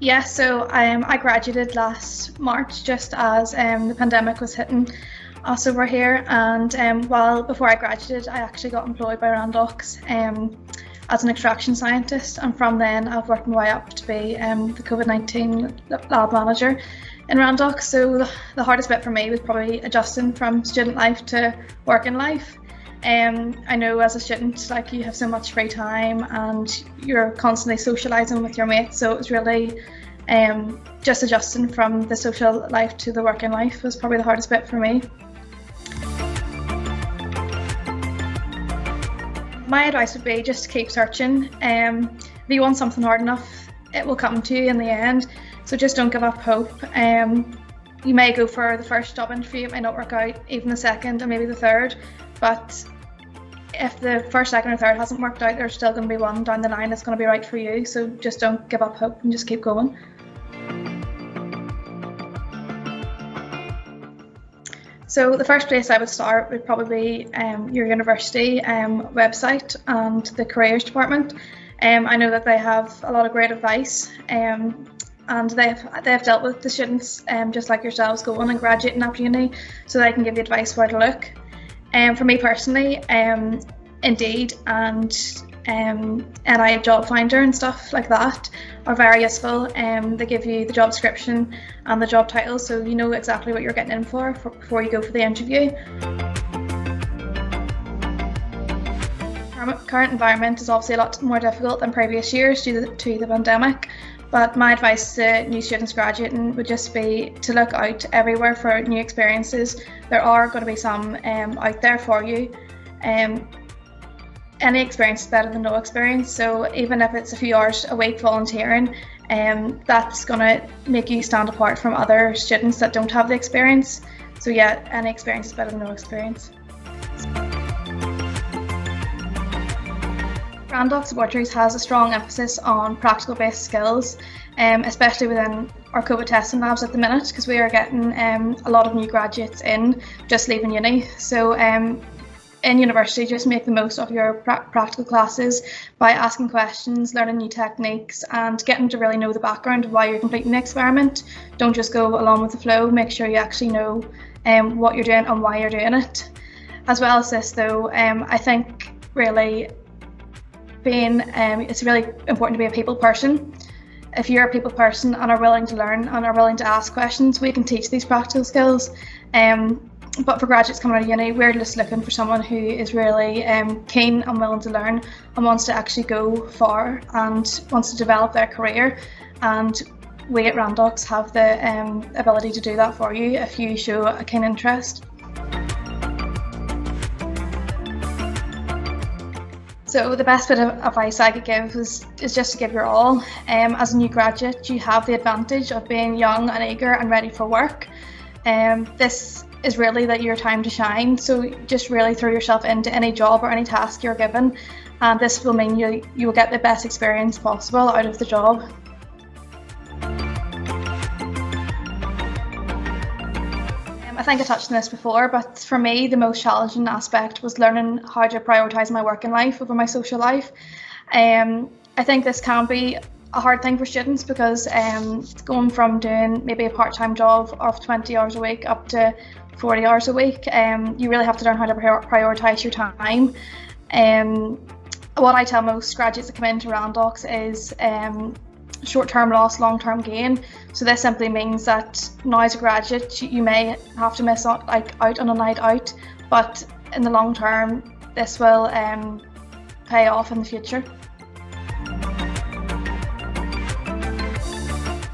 Yeah, so I graduated last March just as the pandemic was hitting us over here, and before I graduated, I actually got employed by Randox as an extraction scientist, and from then I've worked my way up to be the COVID-19 lab manager in Randox. So the hardest bit for me was probably adjusting from student life to working life. I know as a student, like, you have so much free time and you're constantly socialising with your mates, so it was really just adjusting from the social life to the working life was probably the hardest bit for me. My advice would be just to keep searching. If you want something hard enough, it will come to you in the end, so just don't give up hope. You may go for the first job interview, it may not work out, even the second and maybe the third, but if the first, second or third hasn't worked out, there's still going to be one down the line that's going to be right for you, so just don't give up hope and just keep going. So the first place I would start would probably be your university website and the careers department. I know that they have a lot of great advice, and they've dealt with the students just like yourselves going and graduating after uni, so they can give you advice where to look. For me personally, Indeed and NI Job Finder and stuff like that are very useful. They give you the job description and the job title, so you know exactly what you're getting in for before you go for the interview. Current environment is obviously a lot more difficult than previous years due to the pandemic, but my advice to new students graduating would just be to look out everywhere for new experiences. There are going to be some out there for you. Any experience is better than no experience, so even if it's a few hours a week volunteering, that's going to make you stand apart from other students that don't have the experience. So yeah, any experience is better than no experience. Randox Laboratories has a strong emphasis on practical based skills, especially within our COVID testing labs at the minute, because we are getting a lot of new graduates in just leaving uni. So in university, just make the most of your practical classes by asking questions, learning new techniques and getting to really know the background of why you're completing the experiment. Don't just go along with the flow, make sure you actually know what you're doing and why you're doing it. As well as this though, I think really it's really important to be a people person. If you're a people person and are willing to learn and are willing to ask questions, we can teach these practical skills. But for graduates coming out of uni, we're just looking for someone who is really keen and willing to learn and wants to actually go far and wants to develop their career. And we at Randox have the ability to do that for you if you show a keen interest. So the best bit of advice I could give is just to give your all. As a new graduate, you have the advantage of being young and eager and ready for work. This is really your time to shine, so just really throw yourself into any job or any task you're given, and this will mean you will get the best experience possible out of the job. I think I touched on this before, but for me the most challenging aspect was learning how to prioritise my working life over my social life. I think this can be a hard thing for students because going from doing maybe a part-time job of 20 hours a week up to 40 hours a week, you really have to learn how to prioritise your time. What I tell most graduates that come into Randox is short-term loss, long-term gain. So this simply means that now as a graduate you may have to miss out on a night out, but in the long term this will pay off in the future.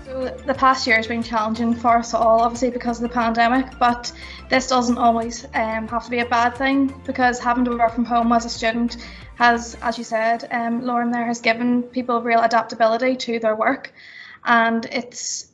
So the past year has been challenging for us all, obviously because of the pandemic, but this doesn't always have to be a bad thing, because having to work from home as a student has, as you said, Lauren there, has given people real adaptability to their work. And it's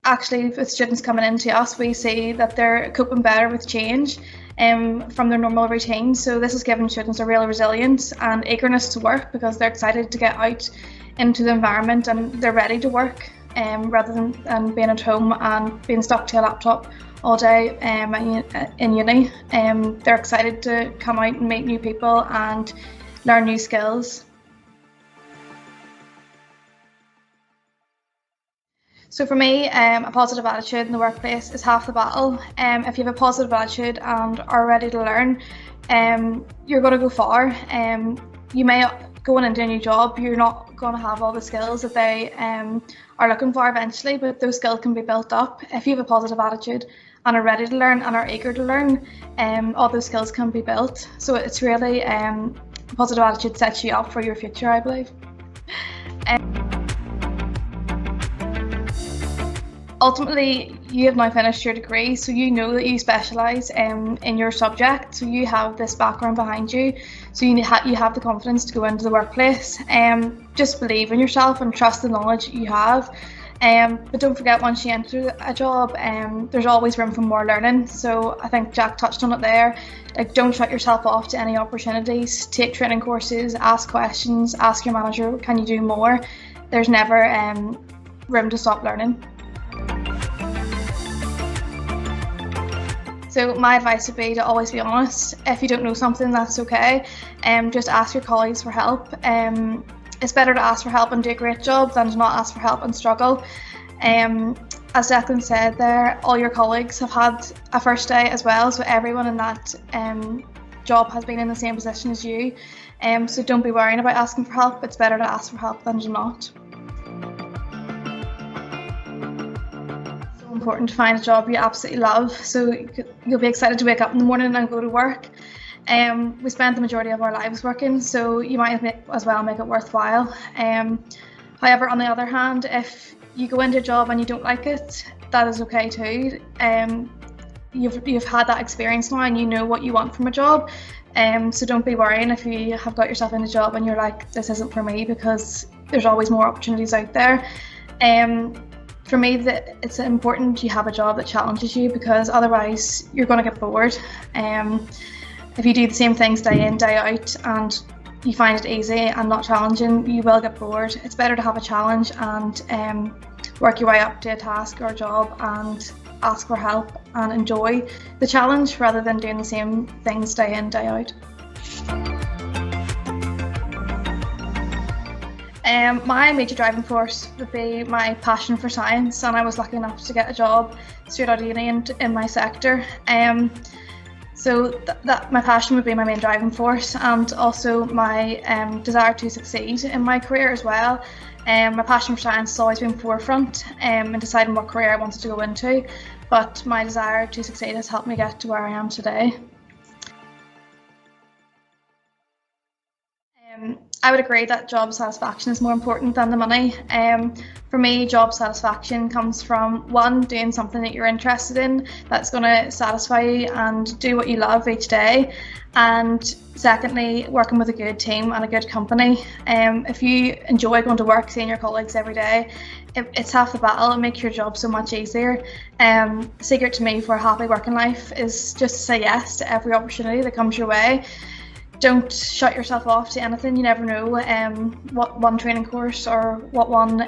actually, with students coming into us, we see that they're coping better with change from their normal routine. So this has given students a real resilience and eagerness to work, because they're excited to get out into the environment and they're ready to work, rather than being at home and being stuck to a laptop all day in uni. They're excited to come out and meet new people and learn new skills. So for me, a positive attitude in the workplace is half the battle. If you have a positive attitude and are ready to learn, you're going to go far. You may, going into a new job, you're not going to have all the skills that they are looking for eventually, but those skills can be built up. If you have a positive attitude and are ready to learn and are eager to learn, all those skills can be built. So it's really, a positive attitude sets you up for your future, I believe. Ultimately, you have now finished your degree, so you know that you specialise in your subject, so you have this background behind you, so you have the confidence to go into the workplace. Just believe in yourself and trust the knowledge you have. But don't forget, once you enter a job, there's always room for more learning. So I think Jack touched on it there. Like, don't shut yourself off to any opportunities. Take training courses, ask questions, ask your manager, can you do more? There's never room to stop learning. So my advice would be to always be honest. If you don't know something, that's okay. Just ask your colleagues for help. It's better to ask for help and do a great job than to not ask for help and struggle. As Declan said there, all your colleagues have had a first day as well, so everyone in that job has been in the same position as you. So don't be worrying about asking for help. It's better to ask for help than to not. Important to find a job you absolutely love, so you'll be excited to wake up in the morning and go to work. We spend the majority of our lives working, so you might as well make it worthwhile. However, on the other hand, if you go into a job and you don't like it, that is okay too. You've had that experience now and you know what you want from a job, so don't be worrying if you have got yourself in a job and you're like, this isn't for me, because there's always more opportunities out there. For me, it's important you have a job that challenges you, because otherwise you're going to get bored. If you do the same things day in, day out, and you find it easy and not challenging, you will get bored. It's better to have a challenge and work your way up to a task or a job and ask for help and enjoy the challenge rather than doing the same things day in, day out. My major driving force would be my passion for science, and I was lucky enough to get a job straight out of uni in my sector. So that my passion would be my main driving force, and also my desire to succeed in my career as well. My passion for science has always been forefront in deciding what career I wanted to go into, but my desire to succeed has helped me get to where I am today. I would agree that job satisfaction is more important than the money. For me, job satisfaction comes from, one, doing something that you're interested in that's going to satisfy you and do what you love each day, and secondly, working with a good team and a good company. If you enjoy going to work, seeing your colleagues every day, it's half the battle. It makes your job so much easier. The secret to me for a happy working life is just to say yes to every opportunity that comes your way. Don't shut yourself off to anything. You never know what one training course or what one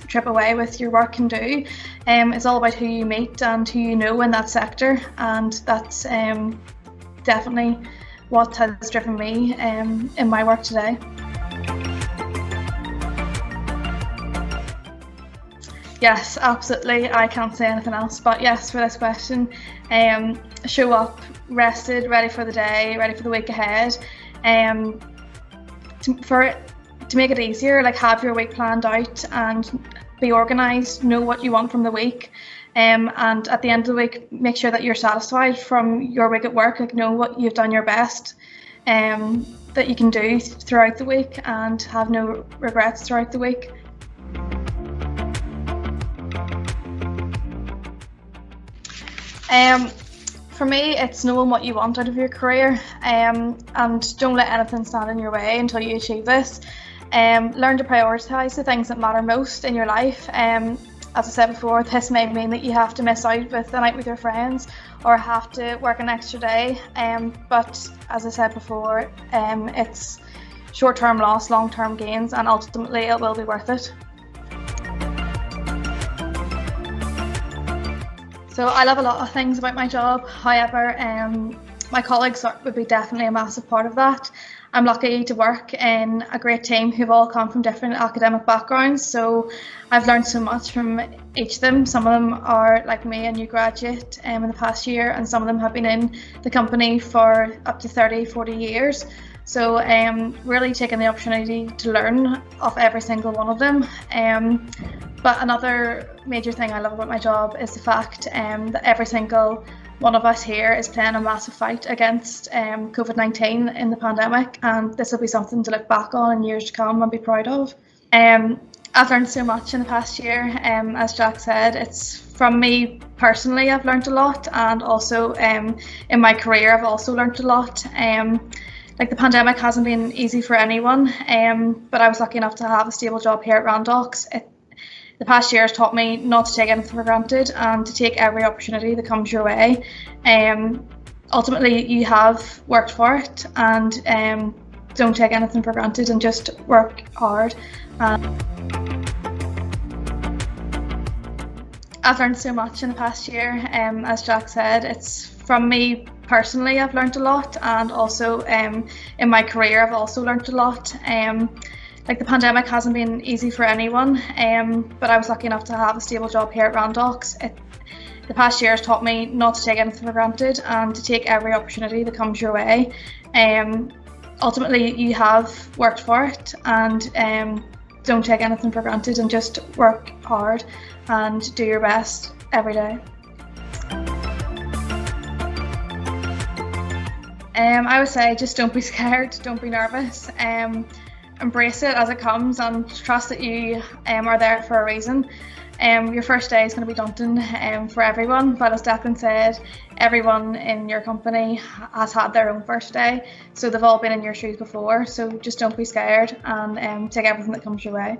trip away with your work can do. It's all about who you meet and who you know in that sector, and that's definitely what has driven me in my work today. Yes, absolutely. I can't say anything else but yes for this question. Show up rested, ready for the day, ready for the week ahead. To make it easier, like, have your week planned out and be organised, know what you want from the week. And at the end of the week, make sure that you're satisfied from your week at work, like, know what you've done your best that you can do throughout the week and have no regrets throughout the week. For me, it's knowing what you want out of your career, and don't let anything stand in your way until you achieve this. Learn to prioritise the things that matter most in your life. As I said before, this may mean that you have to miss out with a night with your friends or have to work an extra day, but as I said before, it's short-term loss, long-term gains, and ultimately it will be worth it. So I love a lot of things about my job. However, My colleagues would be definitely a massive part of that. I'm lucky to work in a great team who've all come from different academic backgrounds, so I've learned so much from each of them. Some of them are like me, a new graduate in the past year, and some of them have been in the company for up to 30, 40 years. So really taking the opportunity to learn off every single one of them. But another major thing I love about my job is the fact that every single one of us here is playing a massive fight against COVID-19 in the pandemic, and this will be something to look back on in years to come and be proud of. I've learned so much in the past year. As Jack said, it's from me personally, I've learned a lot, and also in my career I've also learned a lot. Like the pandemic hasn't been easy for anyone, but I was lucky enough to have a stable job here at Randox. The past year has taught me not to take anything for granted and to take every opportunity that comes your way. Ultimately, you have worked for it, and don't take anything for granted and just work hard. I've learned so much in the past year. As Jack said, it's from me personally, I've learned a lot, and also in my career I've also learned a lot. Like the pandemic hasn't been easy for anyone, but I was lucky enough to have a stable job here at Randox. The past year has taught me not to take anything for granted and to take every opportunity that comes your way. Ultimately, you have worked for it, and don't take anything for granted and just work hard and do your best every day. I would say just don't be scared, don't be nervous. Embrace it as it comes and trust that you are there for a reason. Your first day is going to be daunting for everyone, but as Declan said, everyone in your company has had their own first day, so they've all been in your shoes before, so just don't be scared and take everything that comes your way.